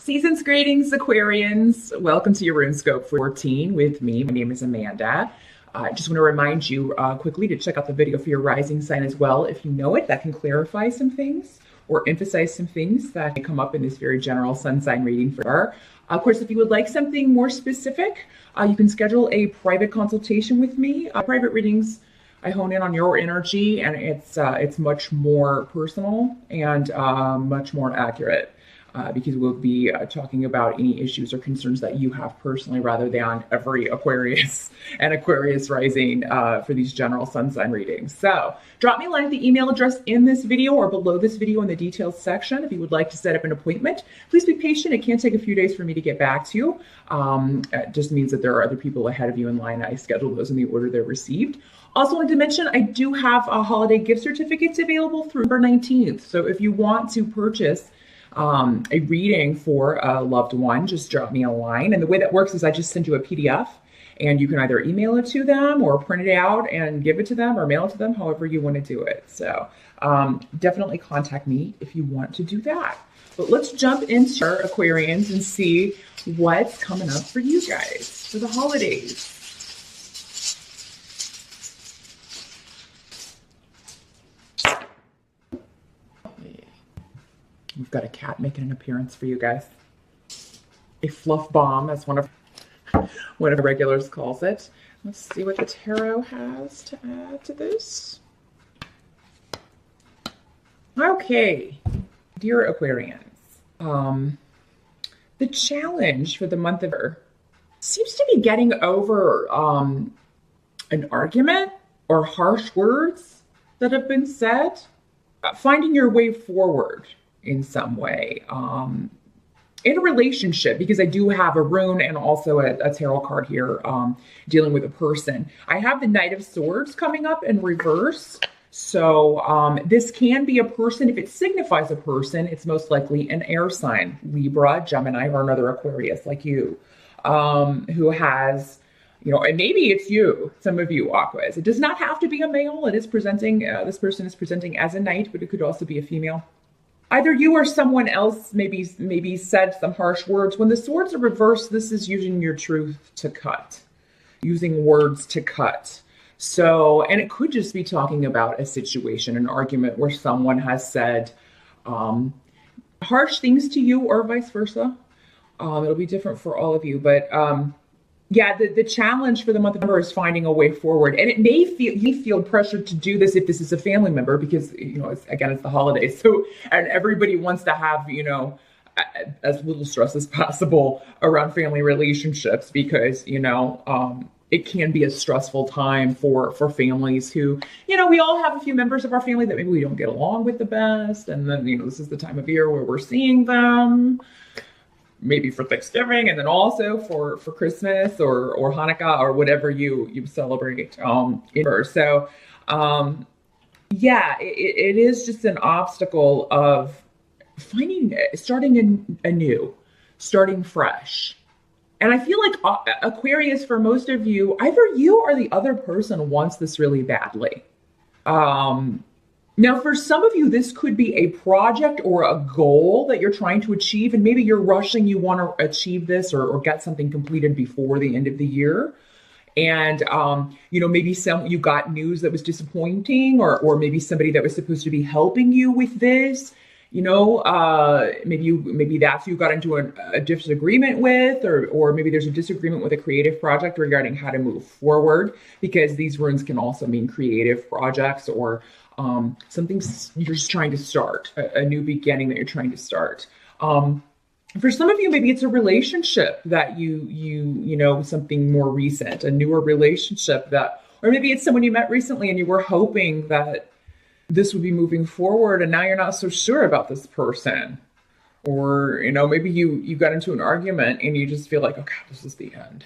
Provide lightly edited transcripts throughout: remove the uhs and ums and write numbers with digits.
Season's greetings, Aquarians. Welcome to your RuneScope 14 with me. My name is Amanda. I just want to remind you quickly to check out the video for your rising sign as well. If you know it, that can clarify some things or emphasize some things that come up in this very general sun sign reading for her. Of course, if you would like something more specific, you can schedule a private consultation with me. Private readings, I hone in on your energy, and it's much more personal and much more accurate. Because we'll be talking about any issues or concerns that you have personally rather than every Aquarius and Aquarius rising for these general sun sign readings. So drop me a line at the email address in this video or below this video in the details section if you would like to set up an appointment. Please be patient. It can take a few days for me to get back to you. It just means that there are other people ahead of you in line. I schedule those in the order they're received. Also wanted to mention, I do have holiday gift certificates available through November 19th. So if you want to purchase a reading for a loved one, just drop me a line. And the way that works is I just send you a PDF and you can either email it to them or print it out and give it to them or mail it to them, however you want to do it. So definitely contact me if you want to do that. But let's jump into our Aquarians and see what's coming up for you guys for the holidays. We've got a cat making an appearance for you guys. A fluff bomb, as one of the regulars calls it. Let's see what the tarot has to add to this. Okay, dear Aquarians, the challenge for the month of November seems to be getting over an argument or harsh words that have been said, finding your way forward in some way, in a relationship, because I do have a rune and also a tarot card here dealing with a person. I have the Knight of Swords coming up in reverse. So this can be a person. If it signifies a person, it's most likely an air sign, Libra, Gemini, or another Aquarius like you, who has, you know, and maybe it's you, some of you Aquas. It does not have to be a male. It is presenting, this person is presenting as a knight, but it could also be a female. Either you or someone else maybe said some harsh words. When the swords are reversed, this is using your truth to cut, using words to cut. So, and it could just be talking about a situation, an argument where someone has said harsh things to you or vice versa. It'll be different for all of you, but yeah, the challenge for the month of November is finding a way forward. And it may feel pressured to do this if this is a family member, because, you know, it's the holidays. So, and everybody wants to have, you know, as little stress as possible around family relationships, because, you know, it can be a stressful time for families who, you know, we all have a few members of our family that maybe we don't get along with the best. And then, you know, this is the time of year where we're seeing them. Maybe for Thanksgiving, and then also for Christmas or Hanukkah or whatever you celebrate. So yeah, it is just an obstacle of starting anew, starting fresh. And I feel like Aquarius, for most of you, either you or the other person wants this really badly. Now, for some of you, this could be a project or a goal that you're trying to achieve, and maybe you're rushing, you want to achieve this or get something completed before the end of the year. And, you know, maybe you got news that was disappointing, or maybe somebody that was supposed to be helping you with this, you know, maybe that's who you got into a disagreement with, or maybe there's a disagreement with a creative project regarding how to move forward, because these runes can also mean creative projects or something you're just trying to start, a new beginning that you're trying to start. For some of you, maybe it's a relationship that you know, something more recent, a newer relationship or maybe it's someone you met recently and you were hoping that this would be moving forward, and now you're not so sure about this person. Or, you know, maybe you got into an argument and you just feel like, okay, this is the end.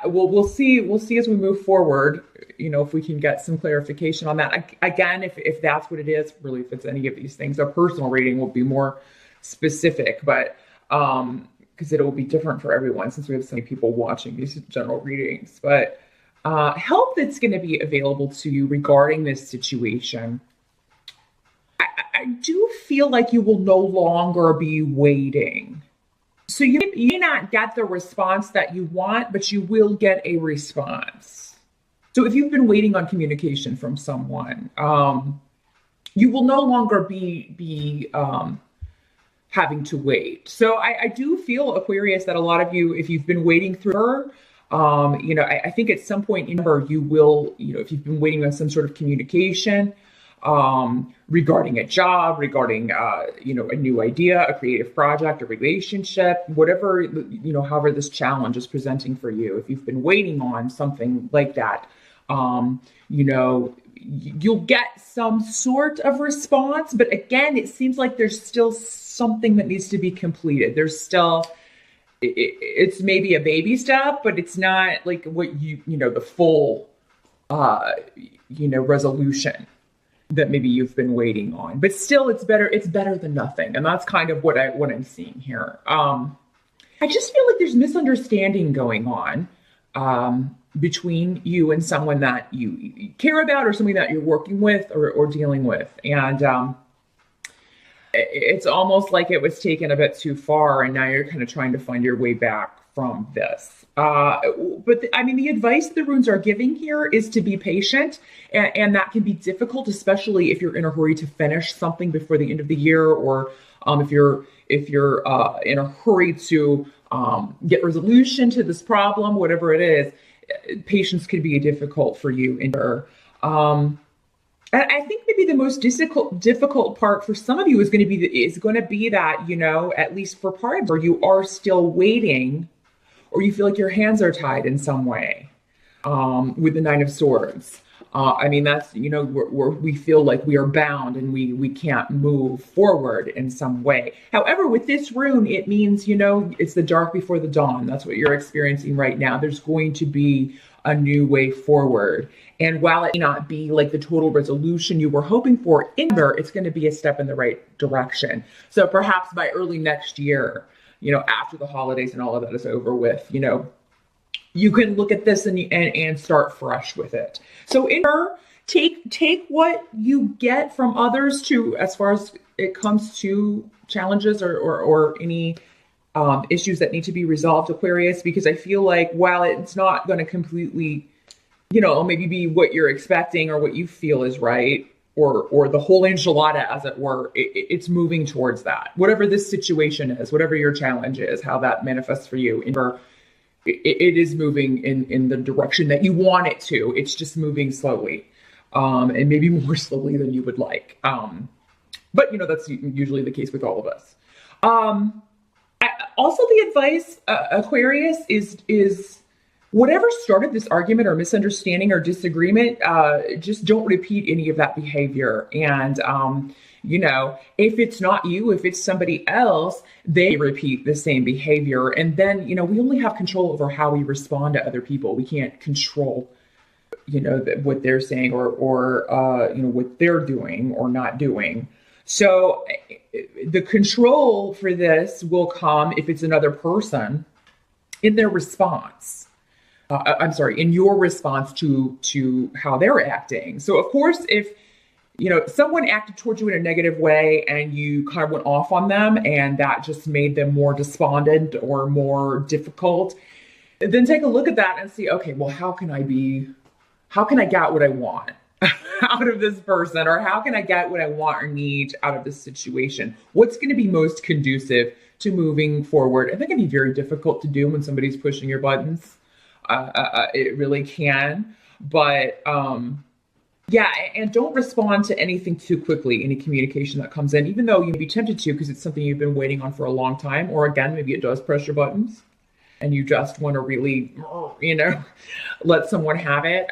We'll see as we move forward, you know, if we can get some clarification on that. Again, if that's what it is, really, if it's any of these things, a personal reading will be more specific, but because it will be different for everyone since we have so many people watching these general readings. But help that's going to be available to you regarding this situation. I do feel like you will no longer be waiting So you may not get the response that you want, but you will get a response. So if you've been waiting on communication from someone, you will no longer be having to wait. So I do feel, Aquarius, that a lot of you, if you've been waiting through her, I think at some point in her, you will, if you've been waiting on some sort of communication, regarding a job, regarding, a new idea, a creative project, a relationship, whatever, however this challenge is presenting for you. If you've been waiting on something like that, you'll get some sort of response. But again, it seems like there's still something that needs to be completed. There's still, it's maybe a baby step, but it's not like what the full, resolution that maybe you've been waiting on. But still, it's better than nothing. And that's kind of what I'm seeing here. I just feel like there's misunderstanding going on between you and someone that you care about, or something that you're working with or dealing with. And it's almost like it was taken a bit too far, and now you're kind of trying to find your way back from this. The advice the runes are giving here is to be patient, and that can be difficult, especially if you're in a hurry to finish something before the end of the year, or if you're in a hurry to get resolution to this problem, whatever it is. Patience can be difficult for you in her. And I think maybe the most difficult part for some of you is going to be that, at least for part of her, you are still waiting, or you feel like your hands are tied in some way, with the Nine of Swords. That's, where we feel like we are bound and we can't move forward in some way. However, with this rune, it means, it's the dark before the dawn. That's what you're experiencing right now. There's going to be a new way forward. And while it may not be like the total resolution you were hoping for in there, it's going to be a step in the right direction. So perhaps by early next year, after the holidays and all of that is over with, you can look at this and start fresh with it. So in her, take what you get from others as far as it comes to challenges or any issues that need to be resolved, Aquarius, because I feel like while it's not going to completely, maybe be what you're expecting or what you feel is right, or the whole enchilada, as it were, it's moving towards that. Whatever this situation is, whatever your challenge is, how that manifests for you in her, it is moving in the direction that you want it to. It's just moving slowly, and maybe more slowly than you would like. But that's usually the case with all of us. Also, the advice, Aquarius, is whatever started this argument or misunderstanding or disagreement, just don't repeat any of that behavior. And if it's not you, if it's somebody else, they repeat the same behavior. And then, we only have control over how we respond to other people. We can't control, what they're saying or what they're doing or not doing. So the control for this will come if it's another person in their response. In your response to how they're acting. So of course, if someone acted towards you in a negative way and you kind of went off on them and that just made them more despondent or more difficult, then take a look at that and see, okay, well, how can I get what I want out of this person? Or how can I get what I want or need out of this situation? What's going to be most conducive to moving forward? I think it can be very difficult to do when somebody's pushing your buttons. It really can. But and don't respond to anything too quickly, any communication that comes in, even though you'd be tempted to because it's something you've been waiting on for a long time. Or again, maybe it does press your buttons and you just want to really, let someone have it.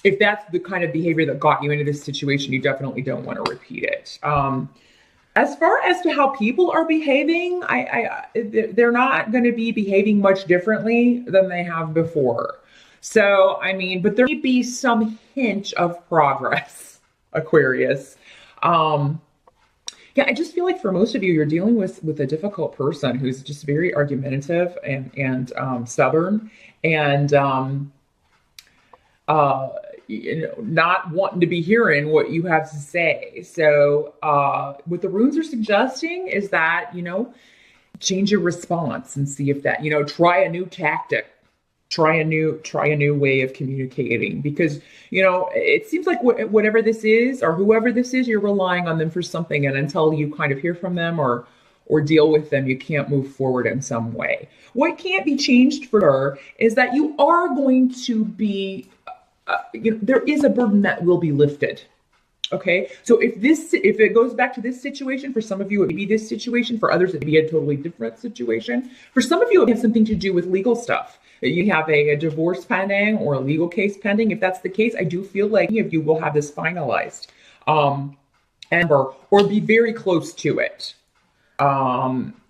If that's the kind of behavior that got you into this situation, you definitely don't want to repeat it. As far as to how people are behaving, they're not going to be behaving much differently than they have before. So, but there may be some hint of progress, Aquarius. I just feel like for most of you, you're dealing with a difficult person who's just very argumentative and stubborn and not wanting to be hearing what you have to say. So what the runes are suggesting is that, change your response and see if that, try a new tactic, try a new way of communicating, because it seems like whatever this is or whoever this is, you're relying on them for something, and until you kind of hear from them or deal with them, you can't move forward in some way. What can't be changed for her is that you are going to be there is a burden that will be lifted. Okay, so if it goes back to this situation, for some of you it may be this situation, for others it may be a totally different situation. For some of you it has something to do with legal stuff. You have a divorce pending or a legal case pending. If that's the case, I do feel like many of you will have this finalized, or be very close to it.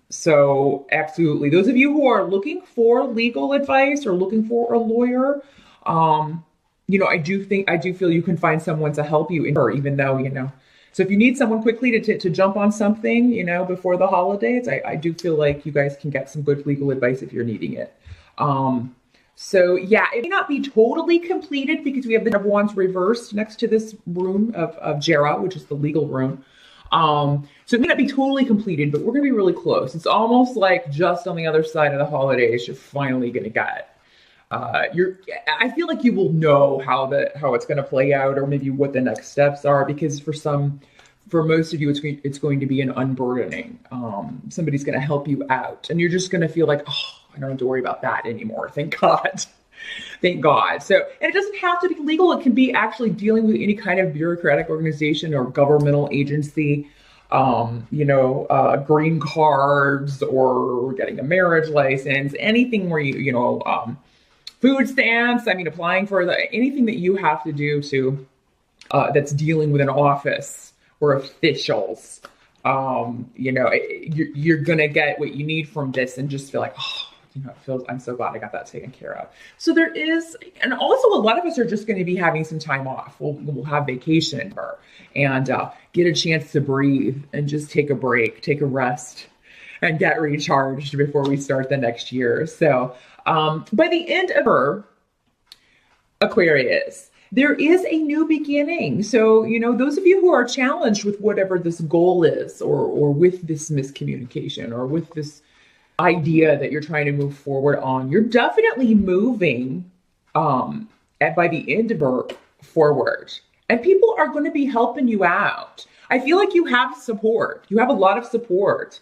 So absolutely, those of you who are looking for legal advice or looking for a lawyer, I do feel you can find someone to help you, even though, so if you need someone quickly to jump on something, before the holidays, I do feel like you guys can get some good legal advice if you're needing it. So yeah, it may not be totally completed because we have the Ten of Wands reversed next to this room of Jera, which is the legal room. So it may not be totally completed, but we're going to be really close. It's almost like just on the other side of the holidays, you're finally going to get it. I feel like you will know how it's going to play out, or maybe what the next steps are, because for most of you, it's going to be an unburdening. Somebody's going to help you out, and you're just going to feel like, oh, I don't have to worry about that anymore. Thank God. Thank God. So, and it doesn't have to be legal. It can be actually dealing with any kind of bureaucratic organization or governmental agency, green cards, or getting a marriage license, anything where food stamps. Applying for anything that you have to do to, that's dealing with an office or officials. You're going to get what you need from this and just feel like, I'm so glad I got that taken care of. So there is, and also a lot of us are just going to be having some time off. We'll have vacation and get a chance to breathe and just take a break, take a rest, and get recharged before we start the next year. So by the end of Aquarius, there is a new beginning. So, those of you who are challenged with whatever this goal is, or with this miscommunication, or with this idea that you're trying to move forward on, you're definitely moving by the end of forward. And people are going to be helping you out. I feel like you have support. You have a lot of support.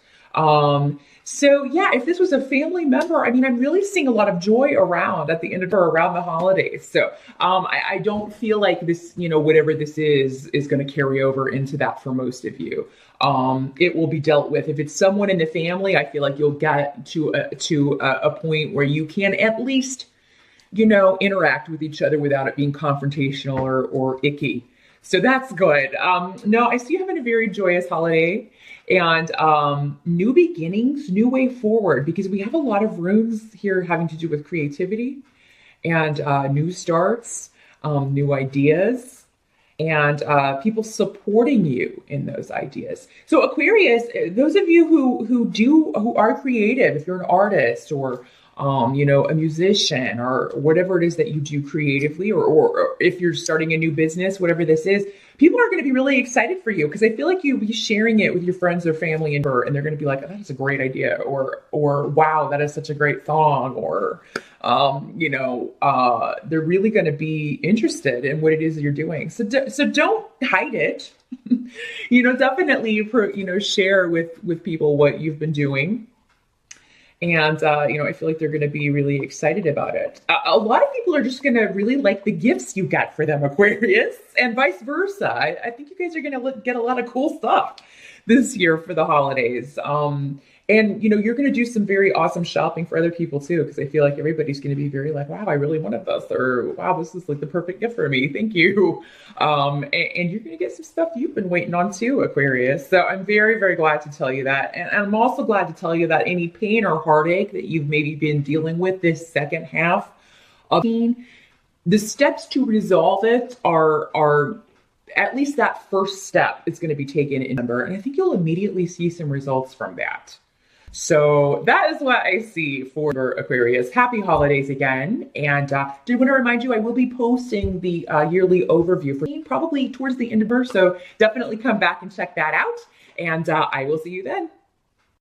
So yeah, if this was a family member, I'm really seeing a lot of joy around at the end of around the holidays. So I don't feel like this, whatever this is going to carry over into that for most of you. It will be dealt with. If it's someone in the family, I feel like you'll get to a point where you can at least, interact with each other without it being confrontational or icky. So that's good. No, I see you having a very joyous holiday, and new beginnings, new way forward, because we have a lot of runes here having to do with creativity and new starts, new ideas, and people supporting you in those ideas. So Aquarius, those of you who are creative, if you're an artist or a musician or whatever it is that you do creatively, or if you're starting a new business, whatever this is, people are going to be really excited for you, because I feel like you'll be sharing it with your friends or family, and they're going to be like, oh, that's a great idea, or wow, that is such a great song, or they're really going to be interested in what it is that you're doing. So don't hide it. Definitely share with people what you've been doing. And, I feel like they're going to be really excited about it. A lot of people are just going to really like the gifts you got for them, Aquarius, and vice versa. I think you guys are going to get a lot of cool stuff this year for the holidays. And, you're going to do some very awesome shopping for other people too, because I feel like everybody's going to be very like, wow, I really wanted this, or wow, this is like the perfect gift for me. Thank you. And you're going to get some stuff you've been waiting on too, Aquarius. So I'm very, very glad to tell you that. And I'm also glad to tell you that any pain or heartache that you've maybe been dealing with this second half of the steps to resolve it are at least that first step is going to be taken in November. And I think you'll immediately see some results from that. So that is what I see for Aquarius. Happy holidays again. And did want to remind you, I will be posting the yearly overview for probably towards the end of November. So definitely come back and check that out. And I will see you then.